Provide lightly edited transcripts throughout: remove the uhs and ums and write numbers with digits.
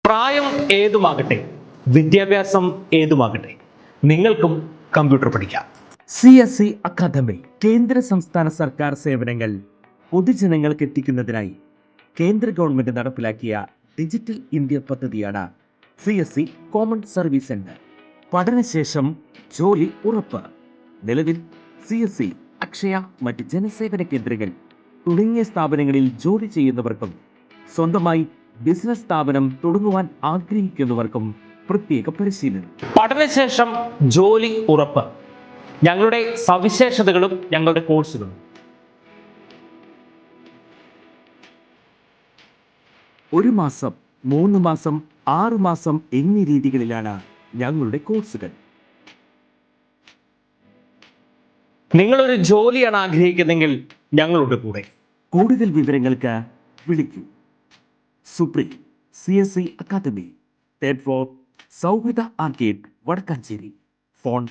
പ്രായം ഏതുമാകട്ടെ, വിദ്യാഭ്യാസം ഏതുമാകട്ടെ, നിങ്ങൾക്കും കമ്പ്യൂട്ടർ പഠിക്കാം. CSE അക്കാദമി കേന്ദ്ര സംസ്ഥാന സർക്കാർ സേവനങ്ങൾ പൊതുജനങ്ങൾക്ക് എത്തിക്കുന്നതിനായി കേന്ദ്ര ഗവൺമെന്റ് നടപ്പിലാക്കിയ ഡിജിറ്റൽ ഇന്ത്യ പദ്ധതിയാണ് CSE കോമൺ സർവീസ് സെന്റർ. പഠനശേഷം ജോലി ഉറപ്പ്. നിലവിൽ CSE, അക്ഷയ, മറ്റ് ജനസേവന കേന്ദ്രങ്ങൾ തുടങ്ങിയ സ്ഥാപനങ്ങളിൽ ജോലി ചെയ്യുന്നവർക്കും സ്വന്തമായി ബിസിനസ് സ്ഥാപനം തുടങ്ങുവാൻ ആഗ്രഹിക്കുന്നവർക്കും പ്രത്യേക പരിശീലനം. പഠനശേഷം ജോലി ഉറപ്പ്. ഞങ്ങളുടെ സവിശേഷതകളും ഞങ്ങളുടെ കോഴ്സുകളും. ഒരു മാസം, 3 മാസം, 6 മാസം എന്നീ രീതികളിലാണ് ഞങ്ങളുടെ കോഴ്സുകൾ. നിങ്ങളൊരു ജോലിയാണ് ആഗ്രഹിക്കുന്നെങ്കിൽ ഞങ്ങളുടെ കൂടെ. കൂടുതൽ വിവരങ്ങൾക്ക് വിളിക്കൂ. Supreme CSE academy, 3rd floor, സൗഹൃദ ആർക്കേഡ്, വടക്കാഞ്ചേരി. ഫോൺ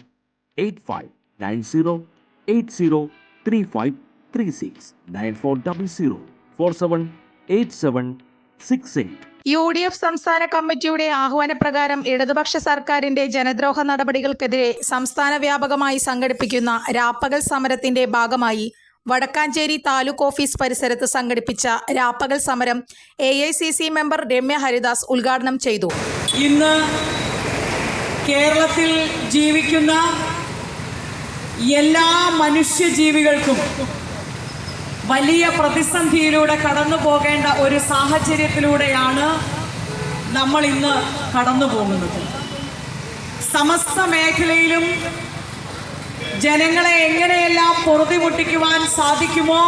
8590803536 9400478768. UDF സംസ്ഥാന കമ്മിറ്റിയുടെ ആഹ്വാനപ്രകാരം ഇടതുപക്ഷ സർക്കാരിന്റെ ജനദ്രോഹ നടപടികൾക്കെതിരെ സംസ്ഥാന വ്യാപകമായി സംഘടിപ്പിക്കുന്ന രാപ്പകൽ സമരത്തിന്റെ ഭാഗമായി വടക്കാഞ്ചേരി താലൂക്ക് ഓഫീസ് പരിസരത്ത് സംഘടിപ്പിച്ച രാപ്പകൽ സമരം AICC മെമ്പർ രമ്യ ഹരിദാസ് ഉദ്ഘാടനം ചെയ്തു. ഇന്ന് കേരളത്തിൽ ജീവിക്കുന്ന എല്ലാ മനുഷ്യജീവികൾക്കും വലിയ പ്രതിസന്ധിയിലൂടെ കടന്നു പോകേണ്ട ഒരു സാഹചര്യത്തിലൂടെയാണ് നമ്മൾ ഇന്ന് കടന്നു പോകുന്നത്. സമസ്ത മേഖലയിലും ജനങ്ങളെ എങ്ങനെയെല്ലാം പൊറുതിമുട്ടിക്കുവാൻ സാധിക്കുമോ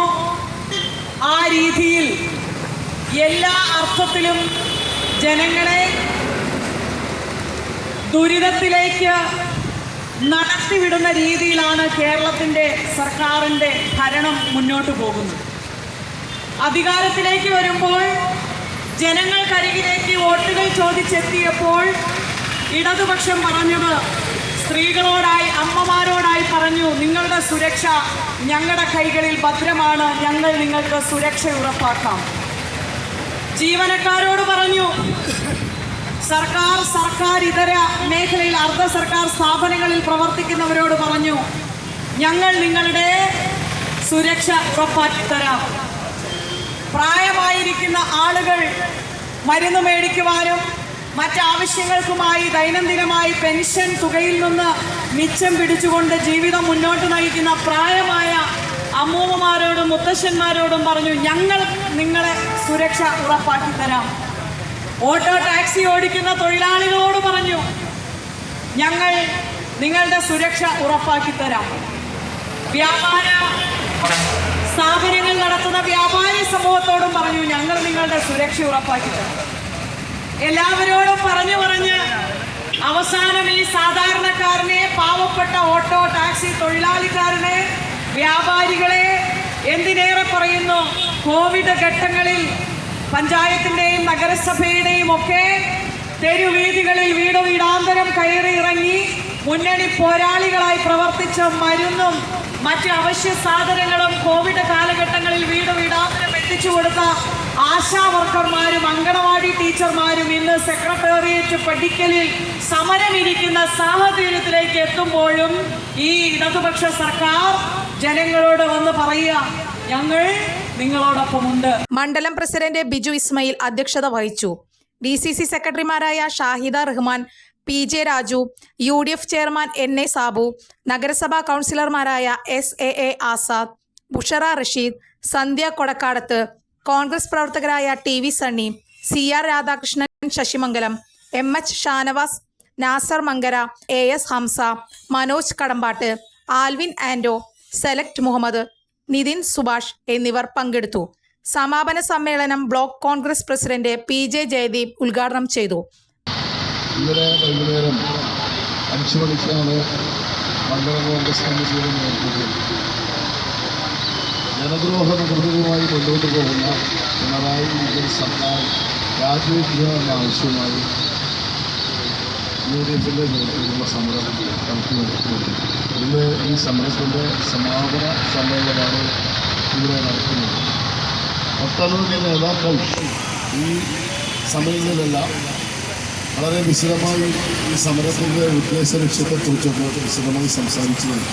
ആ രീതിയിൽ എല്ലാ അർത്ഥത്തിലും ജനങ്ങളെ ദുരിതത്തിലേക്ക് നടത്തിവിടുന്ന രീതിയിലാണ് കേരളത്തിൻ്റെ സർക്കാരിൻ്റെ ഭരണം മുന്നോട്ട് പോകുന്നത്. അധികാരത്തിലേക്ക് വരുമ്പോൾ ജനങ്ങൾക്കരികിലേക്ക് വോട്ടുകൾ ചോദിച്ചെത്തിയപ്പോൾ ഇടതുപക്ഷം പറഞ്ഞത്, സ്ത്രീകളോടായി, അമ്മമാരോടായി പറഞ്ഞു, നിങ്ങളുടെ സുരക്ഷ ഞങ്ങളുടെ കൈകളിൽ ഭദ്രമാണ്, ഞങ്ങൾ നിങ്ങൾക്ക് സുരക്ഷ ഉറപ്പാക്കാം. ജീവനക്കാരോട് പറഞ്ഞു, സർക്കാർ ഇതര മേഖലയിൽ അർദ്ധ സർക്കാർ സ്ഥാപനങ്ങളിൽ പ്രവർത്തിക്കുന്നവരോട് പറഞ്ഞു, ഞങ്ങൾ നിങ്ങളുടെ സുരക്ഷ ഉറപ്പാക്കി തരാം. പ്രായമായിരിക്കുന്ന ആളുകൾ മരുന്ന് മേടിക്കുവാനും മറ്റാവശ്യങ്ങൾക്കുമായി ദൈനംദിനമായി പെൻഷൻ തുകയിൽ നിന്ന് മിച്ചം പിടിച്ചുകൊണ്ട് ജീവിതം മുന്നോട്ട് നയിക്കുന്ന പ്രായമായ അമ്മൂമ്മമാരോടും മുത്തശ്ശന്മാരോടും പറഞ്ഞു, ഞങ്ങൾ നിങ്ങളെ സുരക്ഷ ഉറപ്പാക്കി തരാം. ഓട്ടോ ടാക്സി ഓടിക്കുന്ന തൊഴിലാളികളോട് പറഞ്ഞു, ഞങ്ങൾ നിങ്ങളുടെ സുരക്ഷ ഉറപ്പാക്കി തരാം. വ്യാപാര സ്ഥാപനങ്ങൾ നടത്തുന്ന വ്യാപാരി സമൂഹത്തോടും പറഞ്ഞു, ഞങ്ങൾ നിങ്ങളുടെ സുരക്ഷ ഉറപ്പാക്കി തരാം. എല്ലാവരോടും പറഞ്ഞ് അവസാനം ഈ സാധാരണക്കാരനെ, പാവപ്പെട്ട ഓട്ടോ ടാക്സി തൊഴിലാളിക്കാരനെ, വ്യാപാരികളെ, എന്തിനേറെ പറയുന്നു, കോവിഡ് ഘട്ടങ്ങളിൽ പഞ്ചായത്തിൻ്റെയും നഗരസഭയുടെയും ഒക്കെ തെരുവീഥികളിൽ വീടാന്തരം കയറി ഇറങ്ങി മുന്നണി പോരാളികളായി പ്രവർത്തിച്ച മരുന്നും മറ്റ് അവശ്യ സാധനങ്ങളും കോവിഡ് കാലഘട്ടങ്ങളിൽ വീടാന്തരം എത്തിച്ചു കൊടുത്ത ആശാ വർക്കർമാരും അങ്കണവാടി ടീച്ചർമാരും ഇന്ന് സെക്രട്ടേറിയറ്റ് പടിക്കലിൽ സമരമിരിക്കുന്ന സാഹചര്യത്തിലേക്ക് എത്തുമ്പോഴും ഈ ഇടതുപക്ഷ സർക്കാർ ജനങ്ങളോട് വന്ന് പറയുക, ഞങ്ങൾ നിങ്ങളോടൊപ്പമുണ്ട്. മണ്ഡലം പ്രസിഡന്റ് ബിജു ഇസ്മയിൽ അധ്യക്ഷത വഹിച്ചു. DCC സെക്രട്ടറിമാരായ Shahida Rahman, PJ Raju, UDF chairman NA Sabu, നഗരസഭാ കൗൺസിലർമാരായ SAA ആസാദ്, ബുഷറ റഷീദ്, സന്ധ്യ കൊടക്കാടത്ത്, കോൺഗ്രസ് പ്രവർത്തകരായ TV Sunny, CR Radhakrishnan Sasimangalam, MH Shanavas, Nasar Mankara, AS Hamsa, Manoj Kadambattu, Alvin Ando, സെലക്ട് മുഹമ്മദ്, നിതിൻ സുഭാഷ് എന്നിവർ പങ്കെടുത്തു. സമാപന സമ്മേളനം block Congress president PJ Jayadeep ഉദ്ഘാടനം ചെയ്തു. ഇന്നലെ വൈകുന്നേരം 5 മണിക്കാണ് മണ്ഡലം കോൺഗ്രസ് കമ്മിറ്റിയുടെ നേതൃത്വത്തിൽ ജനദ്രോഹ നടപടികളുമായി മുന്നോട്ട് പോകുന്ന പിണറായി വിജയൻ സർക്കാർ രാജിവെക്കുക എന്ന ആവശ്യമായി UDFിൻ്റെ നേതൃത്വത്തിലുള്ള സമരം നടത്തിവരുന്നത്. ഇന്ന് ഈ സമരത്തിൻ്റെ സമാപന സമ്മേളനമാണ് ഇവിടെ നടക്കുന്നത്. ഒട്ടനവധി നേതാക്കൾ ഈ സമയങ്ങളിലെല്ലാം വളരെ വിശദമായി ഈ സമരത്തിൻ്റെ ഉദ്ദേശ ലക്ഷ്യത്തെക്കുറിച്ചൊക്കെ വിശദമായി സംസാരിച്ചത്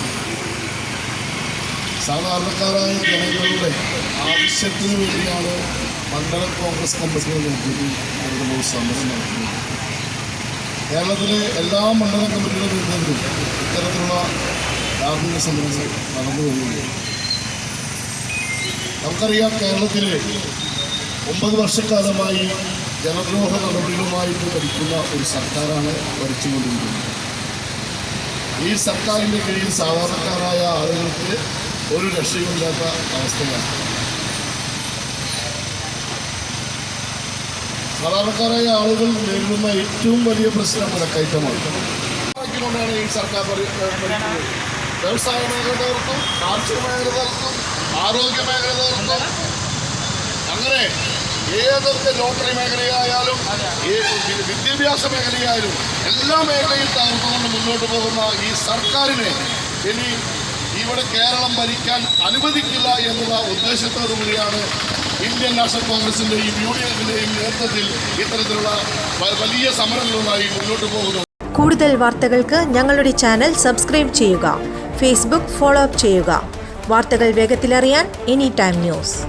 സാധാരണക്കാരായ ജനങ്ങളുടെ ആവശ്യത്തിന് വേണ്ടിയാണ് മണ്ഡലം കോൺഗ്രസ് കമ്മിറ്റിയുടെ നേതൃത്വത്തിൽ ഒരു സമരം നടത്തുന്നത്. കേരളത്തിലെ എല്ലാ മണ്ഡലം കമ്മിറ്റിയുടെ നേതൃത്വത്തിലും ഇത്തരത്തിലുള്ള ധാർമ്മിക സമരങ്ങൾ നടന്നു വരികയാണ്. നമുക്കറിയാം, കേരളത്തിലെ 9 വർഷക്കാലമായി ജനദ്രോഹ നടപടികളുമായിട്ട് ഭരിക്കുന്ന ഒരു സർക്കാരാണ് ഭരിച്ചുകൊണ്ടിരിക്കുന്നത്. ഈ സർക്കാരിൻ്റെ കീഴിൽ സാധാരണക്കാരായ ആളുകൾക്ക് ഒരു രക്ഷയുമില്ലാത്ത അവസ്ഥയാണ്. സാധാരണക്കാരായ ആളുകൾ നേരിടുന്ന ഏറ്റവും വലിയ പ്രശ്നം വിലക്കയറ്റമാണ്. ാണ് ഈ സർക്കാർ ഭരിക്കുന്നത്. വ്യവസായ മേഖല തകർക്കും, കാർഷിക മേഖല തകർക്കും, ആരോഗ്യ മേഖല തകർക്കും. അങ്ങനെ ഏതൊക്കെ ലോട്ടറി മേഖലയായാലും വിദ്യാഭ്യാസ മേഖലയായാലും എല്ലാ മേഖലയും തകർത്തുകൊണ്ട് മുന്നോട്ട് പോകുന്ന ഈ സർക്കാരിനെ ഇനി ഇവിടെ കേരളം ഭരിക്കാൻ അനുവദിക്കില്ല എന്നുള്ള ഉദ്ദേശത്തോടു കൂടിയാണ് ഇന്ത്യൻ നാഷണൽ കോൺഗ്രസിൻ്റെയും UDF-ൻ്റെയും നേതൃത്വത്തിൽ ഇത്തരത്തിലുള്ള വലിയ സമരങ്ങളുമായി മുന്നോട്ട് പോകുന്നു. കൂടുതൽ വാർത്തകൾക്ക് ഞങ്ങളുടെ ചാനൽ സബ്സ്ക്രൈബ് ചെയ്യുക. ഫേസ്ബുക്ക് ഫോളോ അപ്പ് ചെയ്യുക. വാർത്തകൾ വേഗത്തിലറിയാൻ എനി ടൈം ന്യൂസ്.